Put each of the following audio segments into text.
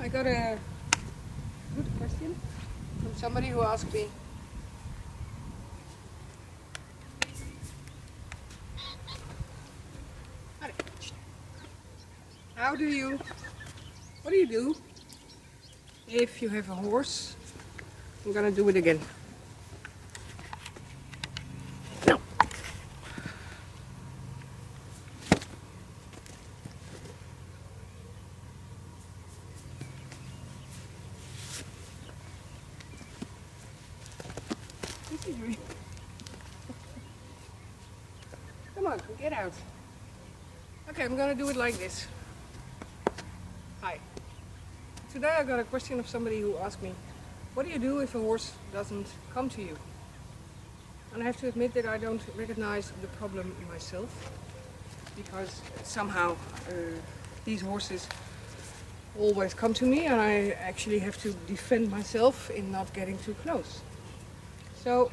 I got a good question from somebody who asked me, what do you do if you have a horse? I'm gonna do it again. No. Come on, get out. Okay, I'm gonna do it like this. Hi. Today I got a question of somebody who asked me, what do you do if a horse doesn't come to you? And I have to admit that I don't recognize the problem myself, because somehow these horses always come to me and I actually have to defend myself in not getting too close. So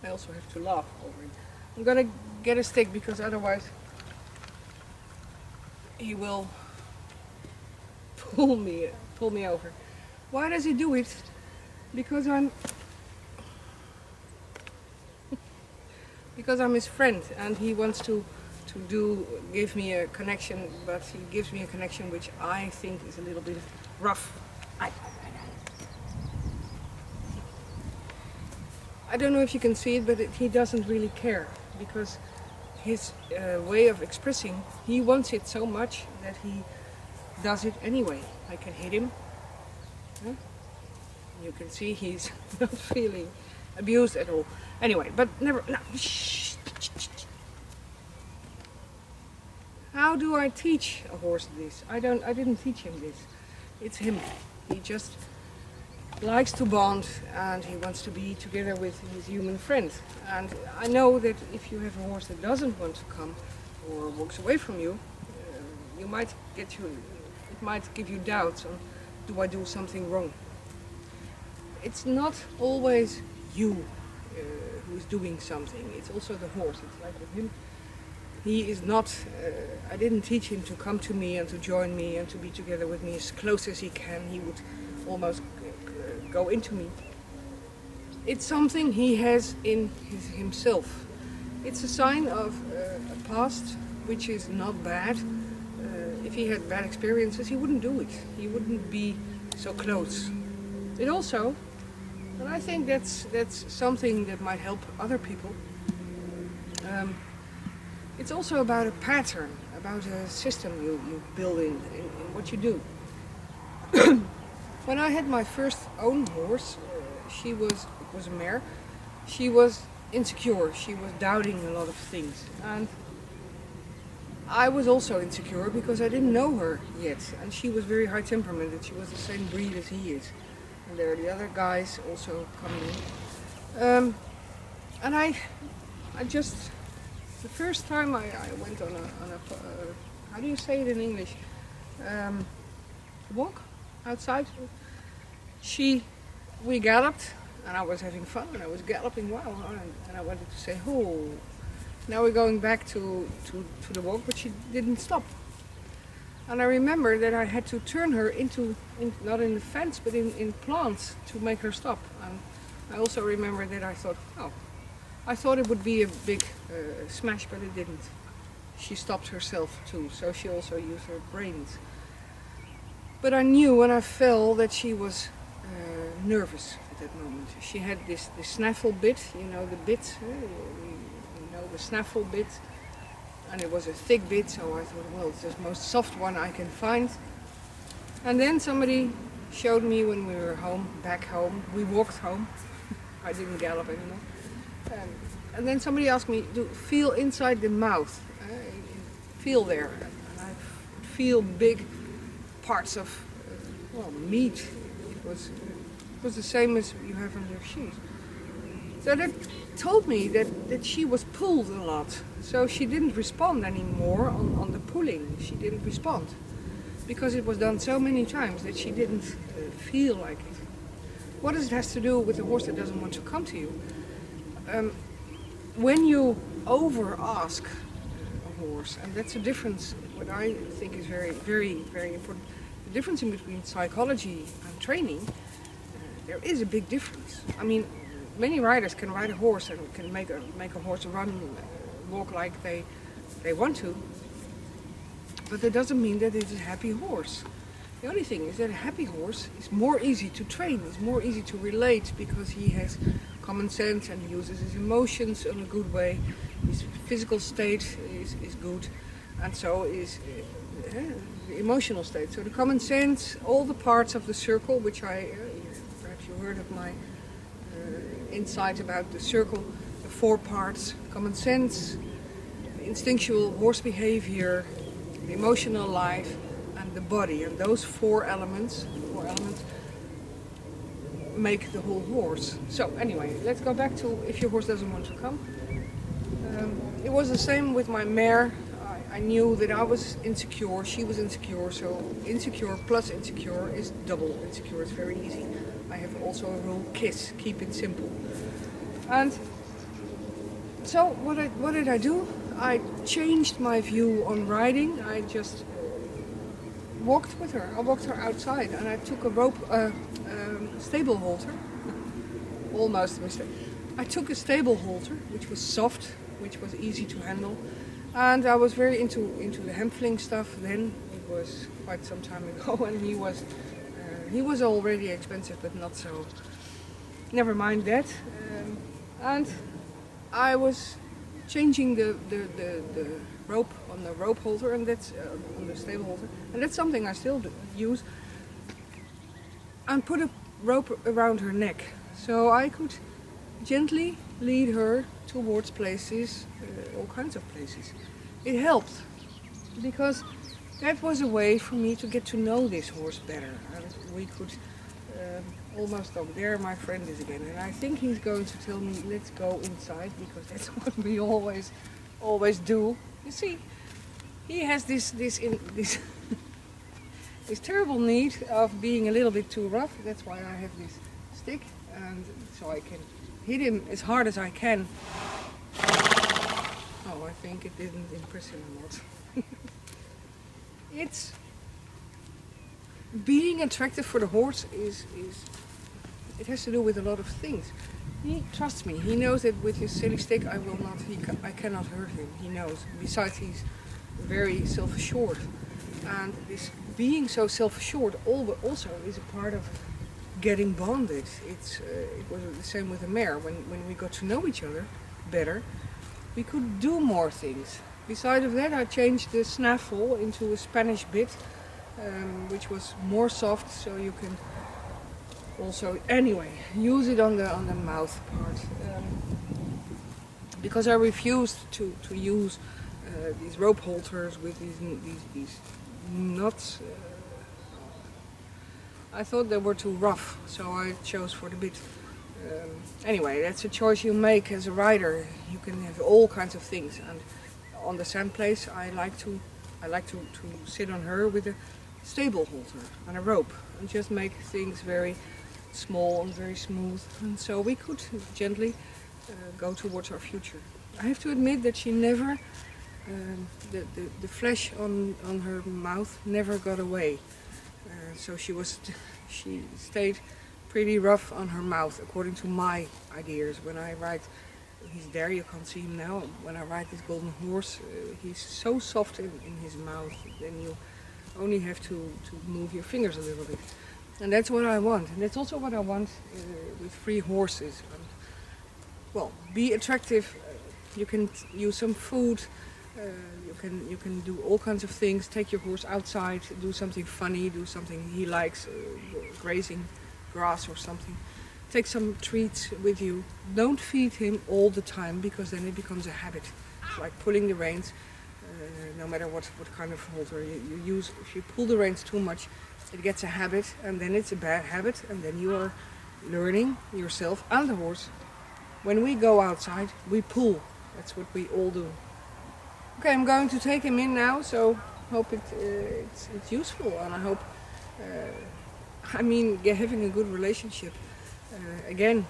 I also have to laugh over it. I'm gonna get a stick because otherwise he will pull me over. Why does he do it? Because I'm his friend and he wants to give me a connection, but he gives me a connection which I think is a little bit rough. I don't know if you can see it, but he doesn't really care, because his way of expressing, he wants it so much that he does it anyway. I can hit him. Huh? You can see he's not feeling abused at all. Anyway, but never. No. How do I teach a horse this? I didn't teach him this. It's him. He just likes to bond and he wants to be together with his human friend. And I know that if you have a horse that doesn't want to come or walks away from you, it might give you doubts on, do I do something wrong? It's not always you who's doing something. It's also the horse. It's like with him. He is not, I didn't teach him to come to me and to join me and to be together with me as close as he can. He would almost go into me. It's something he has in himself. It's a sign of a past which is not bad. If he had bad experiences, he wouldn't do it. He wouldn't be so close. It also, and I think that's something that might help other people. It's also about a pattern, about a system you build in what you do. When I had my first own horse, it was a mare, she was insecure, she was doubting a lot of things. And I was also insecure because I didn't know her yet. And she was very high temperamented, she was the same breed as he is. And there are the other guys also coming in. And I just, the first time I went on a how do you say it in English? Walk outside. We galloped and I was having fun and I was galloping wow, and I wanted to say, oh, now we're going back to the walk, but she didn't stop. And I remember that I had to turn her not in the fence, but in plants to make her stop. And I also remember that I thought it would be a big smash, but it didn't. She stopped herself too, so she also used her brains. But I knew when I fell that she was nervous at that moment. She had this snaffle bit, you know the bit, the snaffle bit, and it was a thick bit, so I thought, well, it's the most soft one I can find. And then somebody showed me when we were back home, we walked home, I didn't gallop anymore, and then somebody asked me to feel inside the mouth, feel there, and I feel big parts of meat. It was the same as you have on your shoes. So that told me that she was pulled a lot. So she didn't respond anymore on the pulling. She didn't respond because it was done so many times that she didn't feel like it. What does it have to do with a horse that doesn't want to come to you? When you over ask a horse, and that's a difference. What I think is very, very, very important. The difference in between psychology and training. There is a big difference. I mean, many riders can ride a horse and can make a horse run, walk like they want to, but that doesn't mean that it's a happy horse. The only thing is that a happy horse is more easy to train, is more easy to relate because he has common sense and he uses his emotions in a good way. His physical state is good, and so is the emotional state. So the common sense, all the parts of the circle, which perhaps you heard of my insight about the circle, the 4 parts: common sense, instinctual horse behavior, the emotional life, and the body. And those four elements make the whole horse. So anyway, let's go back to if your horse doesn't want to come. It was the same with my mare. I knew that I was insecure, she was insecure, so insecure plus insecure is double insecure. It's very easy. I have also a rule: KISS, keep it simple. And so what did I do? I changed my view on riding. I just walked with her. I walked her outside, and I took a rope, stable halter. Almost a mistake. I took a stable halter, which was soft, which was easy to handle, and I was very into the hempfling stuff. Then it was quite some time ago, and he was already expensive, but not so. Never mind that. And I was changing the rope on the rope halter, and that's on the stable halter, and that's something I still use. And put a rope around her neck, so I could gently lead her towards places, all kinds of places. It helped because that was a way for me to get to know this horse better, and we could almost go. There my friend is again, and I think he's going to tell me let's go inside, because that's what we always do. You see, he has this this terrible need of being a little bit too rough. That's why I have this stick, and so I can hit him as hard as I can. Oh, I think it didn't impress him a lot. It's being attractive for the horse is it has to do with a lot of things. He trusts me. He knows that with his silly stick I cannot hurt him. He knows. Besides, he's very self-assured, and this being so self-assured also is a part of getting bonded. It was the same with the mare. When we got to know each other better, we could do more things. Besides of that, I changed the snaffle into a Spanish bit, which was more soft, so you can also anyway use it on the mouth part. Because I refused to use these rope halters with these nuts. I thought they were too rough, so I chose for the bit. Anyway, that's a choice you make as a rider. You can have all kinds of things, and on the sand place I like to sit on her with a stable halter and a rope and just make things very small and very smooth, and so we could gently go towards our future. I have to admit that she never, the flesh on her mouth never got away. So she stayed pretty rough on her mouth, according to my ideas. When I ride, he's there, you can't see him now. When I ride this golden horse, he's so soft in his mouth, then you only have to move your fingers a little bit. And that's what I want. And that's also what I want with free horses. Well, be attractive. You can use some food. You can do all kinds of things. Take your horse outside, do something funny, do something he likes, grazing grass or something. Take some treats with you. Don't feed him all the time, because then it becomes a habit. It's like pulling the reins, no matter what kind of halter you use. If you pull the reins too much, it gets a habit, and then it's a bad habit, and then you are learning yourself and the horse. When we go outside, we pull. That's what we all do. Okay, I'm going to take him in now, so hope it's useful, and I hope, having a good relationship. Again,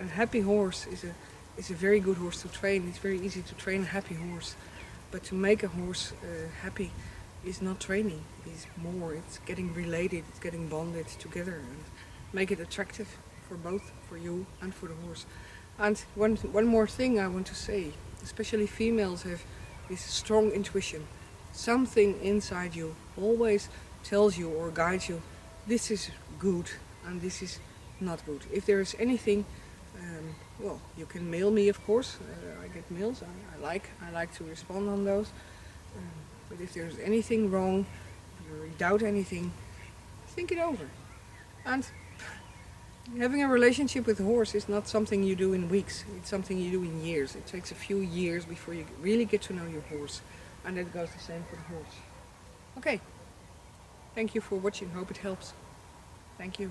a happy horse is a very good horse to train. It's very easy to train a happy horse, But to make a horse happy is not training, it's more, it's getting related, it's getting bonded together and make it attractive for both, for you and for the horse. And one more thing I want to say, especially females have this strong intuition. Something inside you always tells you or guides you, this is good and this is not good. If there is anything, well, you can mail me, of course. I get mails. I like to respond on those. But if there's anything wrong, if you doubt anything, think it over. And having a relationship with a horse is not something you do in weeks. It's something you do in years. It takes a few years before you really get to know your horse. And that goes the same for the horse. Okay. Thank you for watching. Hope it helps. Thank you.